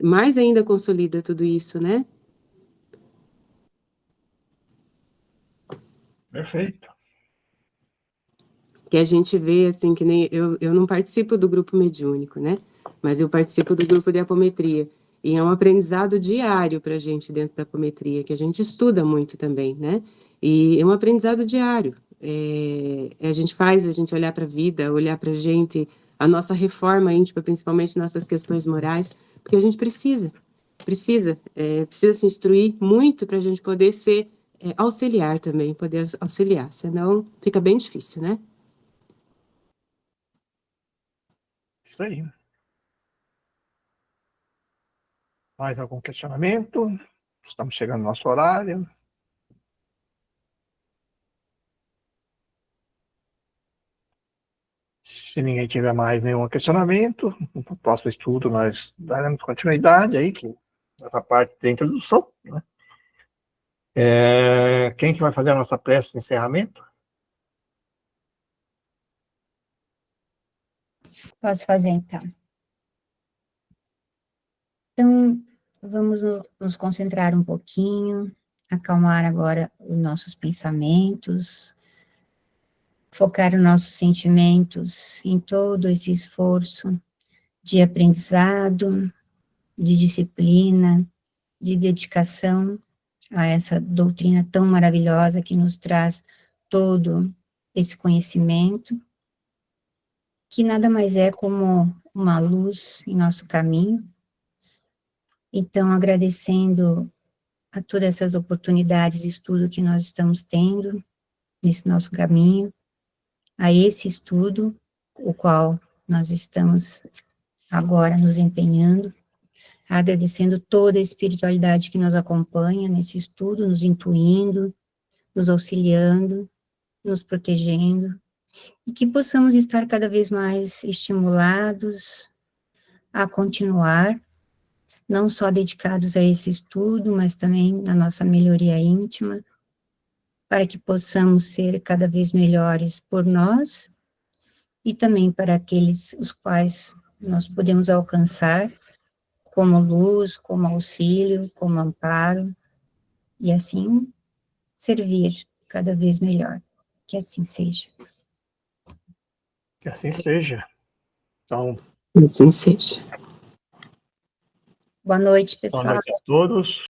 mais ainda consolida tudo isso, né? Perfeito. Que a gente vê, assim, que nem eu não participo do grupo mediúnico, né? Mas eu participo do grupo de apometria. E é um aprendizado diário para a gente dentro da apometria, que a gente estuda muito também, né? E é um aprendizado diário. A gente olhar para a vida, olhar para a gente, a nossa reforma íntima, principalmente nossas questões morais, porque a gente precisa se instruir muito para a gente poder ser auxiliar também, poder auxiliar, senão fica bem difícil, né? Isso aí. Mais algum questionamento? Estamos chegando no nosso horário. Se ninguém tiver mais nenhum questionamento, no próximo estudo nós daremos continuidade aí, que essa parte da introdução, né? Quem que vai fazer a nossa prece de encerramento? Posso fazer, então. Então, vamos nos concentrar um pouquinho, acalmar agora os nossos pensamentos, focar os nossos sentimentos em todo esse esforço de aprendizado, de disciplina, de dedicação a essa doutrina tão maravilhosa que nos traz todo esse conhecimento, que nada mais é como uma luz em nosso caminho. Então, agradecendo a todas essas oportunidades de estudo que nós estamos tendo nesse nosso caminho, a esse estudo, o qual nós estamos agora nos empenhando, agradecendo toda a espiritualidade que nos acompanha nesse estudo, nos intuindo, nos auxiliando, nos protegendo, e que possamos estar cada vez mais estimulados a continuar, não só dedicados a esse estudo, mas também na nossa melhoria íntima, para que possamos ser cada vez melhores por nós e também para aqueles os quais nós podemos alcançar, como luz, como auxílio, como amparo, e assim servir cada vez melhor. Que assim seja. Que assim seja. Então, Assim seja. Boa noite, boa pessoal. noite a todos.